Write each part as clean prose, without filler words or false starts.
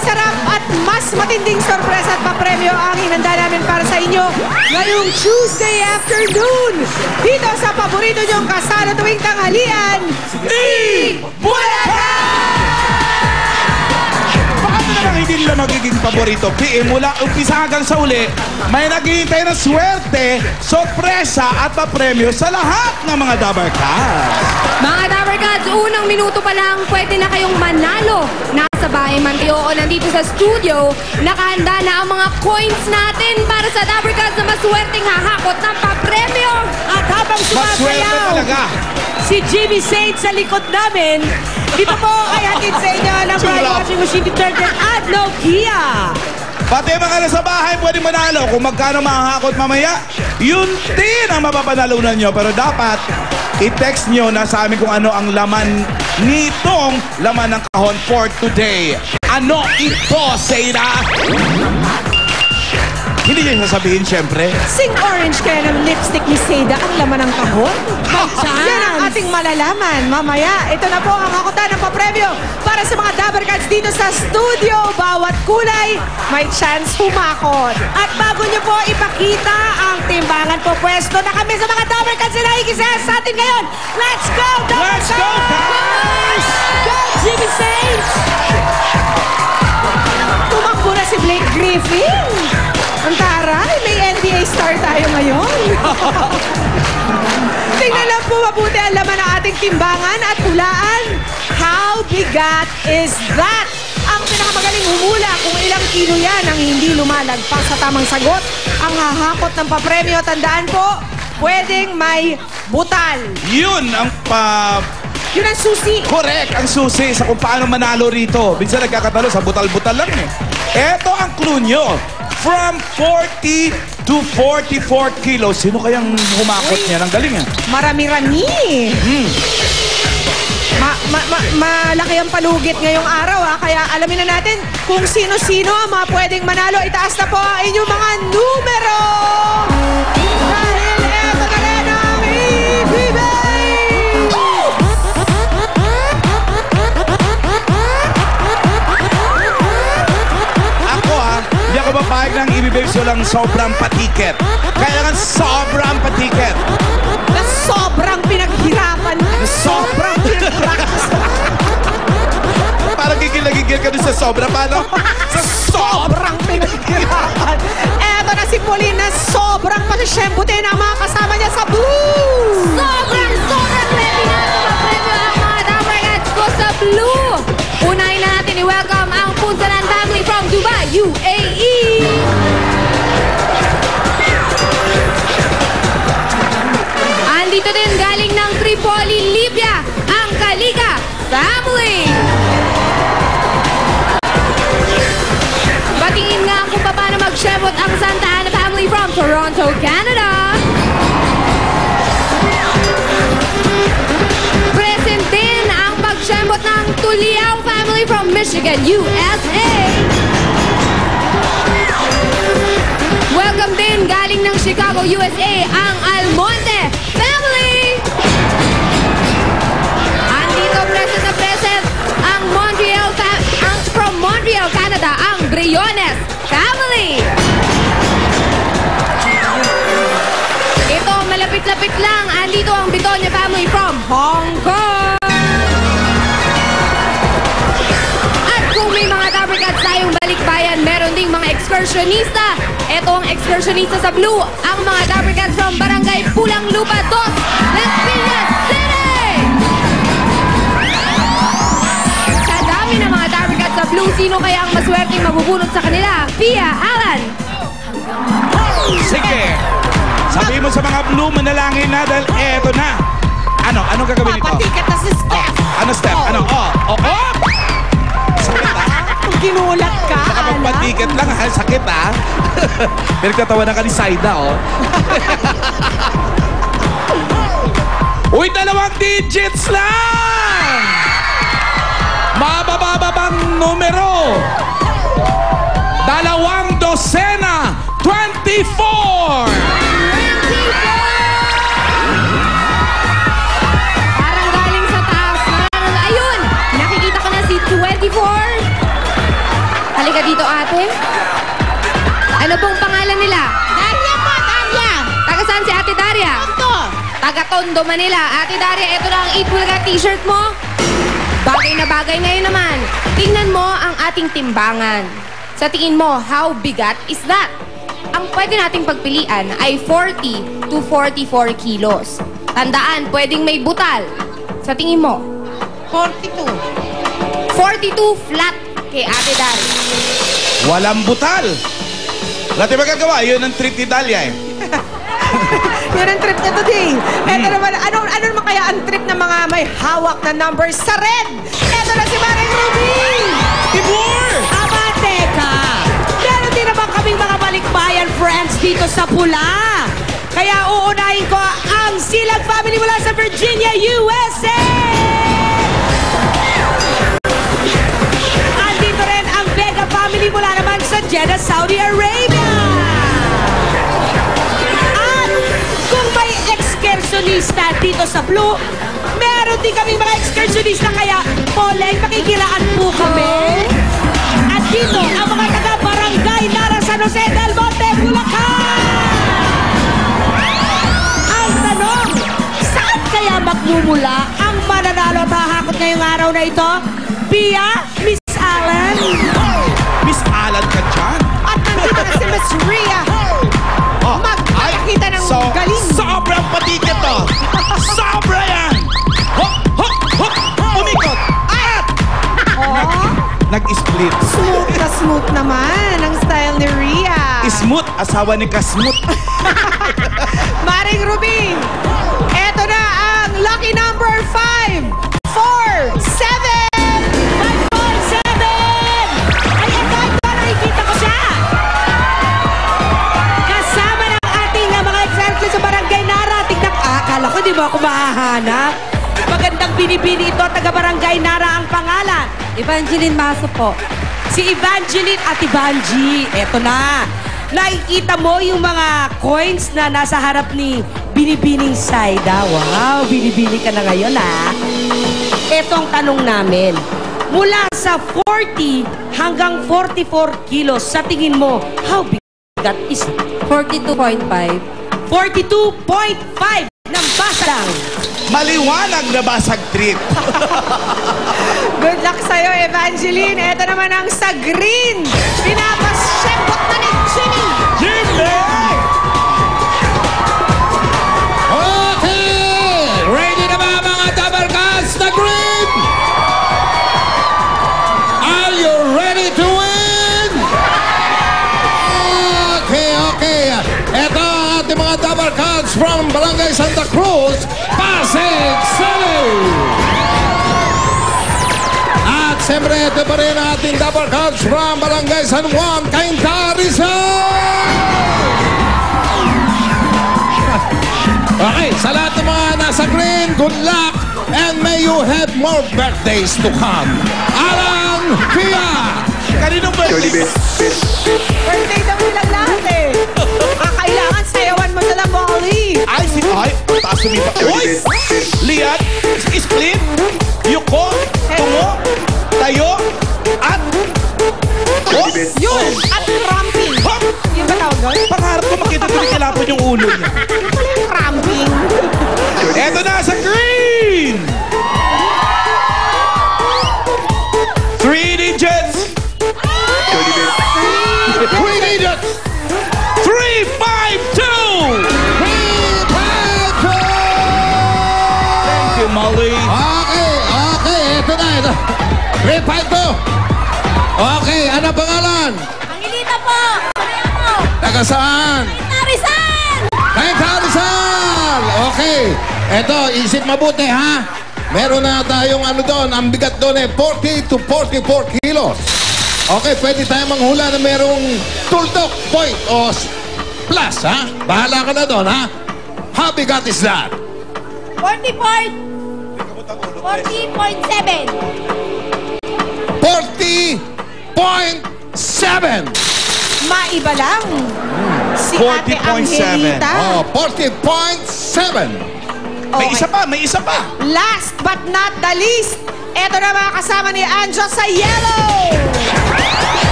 masarap at mas matinding sorpresa at papremyo ang hinanda namin para sa inyo ngayong Tuesday afternoon. Dito sa paborito niyong kasana tuwing tanghalian, Bulaga! Paano naman hindi nila magiging paborito? Mula umpisa hanggang sa uli, may naghihintay na swerte, sorpresa at papremyo sa lahat ng mga Dabber Cats. Mga Dabber Cats, unang minuto pa lang, pwede na kayong manalo. Nasa bahay man kayo o nandito sa studio, nakahanda na ang mga coins natin para sa Dabber Cats na maswerteng hahakot ng papremyo. At habang sumasayaw, si Jimmy Saint sa likod namin, dito po ay hatid sa inyo ng Pride Washing Machine Detergent at Nokia. Pati mga nasa bahay pwede manalo. Kung magkano makakakot mamaya, yun din ang mapapanalunan nyo. Pero dapat i-text nyo na sa amin kung ano ang laman nitong laman ng kahon for today. Ano ito, Seda? Hindi nyo sasabihin, syempre. Sing orange kaya ng lipstick ni Seda ang laman ng kahon? Yan ang ating malalaman mamaya. Ito na po ang hakutan ng papremyo para sa mga Dabber Cats dito sa studio. Bawat kulay, may chance humakot. At bago nyo po ipakita ang timbangan po, pwesto na kami sa mga Dabber Cats na nakikisaya sa atin ngayon. Let's go, Dabber Cats! Let's go, guys! Go, Jimmy Saints! Tumakbo na si Blake Griffin. Ang taray, may NBA star tayo ngayon. Tingnan lang po mabuti ang laman ng ating timbangan at hulaan. How bigat is that? Ang pinakamagaling humula kung ilang kilo yan ang hindi lumalagpas sa tamang sagot. Ang hahakot ng papremyo, tandaan po, pwedeng may butal. Yun ang Yun ang susi. correct, ang susi sa kung paano manalo rito. Minsan nagkakatalo sa butal-butal lang eh. Eto ang clue nyo. From 40 to 44 kilos. Sino kayang humakot niya? Ang galing yan. Marami-rami. Malaki ang palugit ngayong araw ha. Kaya alamin na natin kung sino-sino ang mga pwedeng manalo. Itaas na po ang inyong mga numero. Dahil eto na rin ang ibibigay. Ako ha, hindi ako mapahig ng ibibigay so lang sobrang patiket. Kailangan sobrang patiket. Na sobrang pinaghirapan. Sobrang pinag-practice. Parang gigil-gigil ka dun sa sobra. Paano? Sa Sobrang pinaghirapan. Eto na si Pauline na sobrang pasisyembutin ang mga kasama niya sa blue. Sobrang ready na sa papremyo ang mga Dabber Cats ko sa blue. Unahin na natin i-welcome ang Punsalan family from Dubai, UAE. Andito din galing ng Tripoli, Libya, ang Kaliga family. Batingin nga kung paano mag-shebot ang Santa Ana family from Toronto, Canada. Present din ang pag-shebot ng Tuliao family from Michigan, USA. Welcome din galing ng Chicago, USA, ang Almonte family. Andito present na present ang from Montreal, Canada, ang Briones family. Ito, malapit-lapit lang. Andito ang Bitonia family from Hong Kong. At kung may mga Dabber Cats tayong balikbayan, meron ding mga excursionista. Ito ang excursionista sa blue, ang mga Dabber Cats from Barangay Pulang Lupa 2, Las Piñas City! Sa dami ng mga Dabber Cats sa blue, sino kaya ang maswerteng mabubunot sa kanila? Pia, Alan! Sige. Sabihin mo sa mga blue, manalangin na dahil eto na. Ano gagawin nito? Papatiket na si Steph. Ano step? Ano? Sakit ha? Kung ginulat ka, Nakapagpatiket lang ha? Sakit ha? Pinagtatawanan ka ni Saida oh. Uy, 2 digits lang! Mabababang numero. 2 dosena. 24! Parang galing sa taas. Ayun! Nakikita ko na si 24. Ano pong pangalan nila? Daria po, Daria! Taga saan si Ate Daria? Ito! Taga Tondo, Manila. Ate Daria, ito na ang Ipulga t-shirt mo. Bagay na bagay ngayon naman. Tingnan mo ang ating timbangan. Sa tingin mo, how bigat is that? Ang pwede nating pagpilian ay 40 to 44 kilos. Tandaan, pwedeng may butal. Sa tingin mo? 42. 42 flat kay Ate Daria. Walang butal. Dati magagawa, yun ang treat ni Dalia eh. Yun ang trip na today. Eto naman, ano naman kaya ang trip ng mga may hawak na numbers sa red? Eto na si Maring Ruby! Tibor! Aba, teka! Meron din naman kaming mga balikbayan friends dito sa pula. Kaya uunahin ko ang Silag family mula sa Virginia, USA! Andito rin ang Vega family mula naman sa Jeddah, Saudi Arabia! At kung may excursionista dito sa Blue, meron din kami mga excursionista kaya Poleng, makikilaan po kami. At dito, ang mga taga-barangay Nara San Jose del Monte, Bulacan! Ang tanong, saan kaya magmumula ang mananalo at hahakot ngayong araw na ito? Pia, Miss Allen, Miss Alan ka dyan. at nandito na si Miss Rhea. Magpapakita ng galing. Sobrang patikit to. Sobra yan. Hop, hop, hop. Umikot. At Oh, nag-split. smooth naman ang style ni Rhea. Smooth, asawa ni Kasmut. Maring Ruby, eto na ang lucky number 5, 4, 7, 5, 4, 7. Ay, agad ba nakikita ko siya? Kasama ng ating mga experts sa Barangay Nara. Tignan, akala ko di mo ako mahahanap. Magandang binibini ito, taga Barangay Nara ang pangalan. Evangeline Maso po. Si Evangeline at Evangie, eto na. Nakikita mo yung mga coins na nasa harap ni Binibining Saida. Wow, binibini ka na ngayon, ha? Ito ang tanong namin. Mula sa 40 hanggang 44 kilos, sa tingin mo, how bigat is it? 42.5. 42.5 ng basang. Maliwanag na basag treat. Good luck sa'yo, Evangeline. Ito naman ang sa green. Pinapasyembot na ni Jimmy. Jimmy! Okay! Ready na ba mga Dabarkas na green? Are you ready to win? Okay. Ito ang ating mga Dabarkas from Barangay Santa Cruz, Pasig City! At siyempre, ito pa rin ang ating Dabarkas from Barangay San Juan, Cainta, Rizal! Okay, sa lahat ng mga nasa green, good luck and may you have more birthdays to come. Alan Pia! Kaninong birthday? Birthday daw nila lahat, eh. Kailangan sayawan mo sila, Molly. Ay, taas sumipa. Uy! Liat, split, yuko, tungo, tayo, at hop! Yun! At cramping. Hop! Yun ba tawag doon? Pangarap ko makita tumikalapon yung ulo niya. Yung pala yung cramping. Eto na sa green! 3 digits! 3 digits! 352! 352! Thank you, Molly. Okay, ito na. 352! Okay, ano pangalan? Angelita po! Saya po! Taga saan? Tarisan! Kay Rizal! Okay. Eto, isip mabuti ha. Meron na tayong ano doon. Ang bigat doon eh, 40 to 44 kilos. Okay, pwede tayo manghula na merong tuldok point o plus ha. Bahala ka na doon ha. How bigat is that? 40.7. 40.7. Maiba lang. Si Ate 40.7. Angelita. Oh, 40.7. May Okay. isa pa. Last but not the least, eto na mga kasama ni Anjo sa yellow.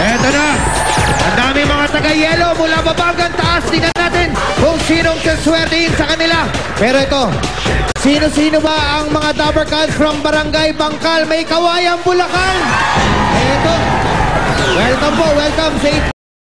Eto na, ang dami mga taga yellow mula baba hanggang taas. Tingnan natin kung sinong saswertein sa kanila. Pero ito, sino-sino ba ang mga Dabber Cats from Barangay Bangkal? May Kawayan, Bulacan. Ito. Welcome po, welcome sa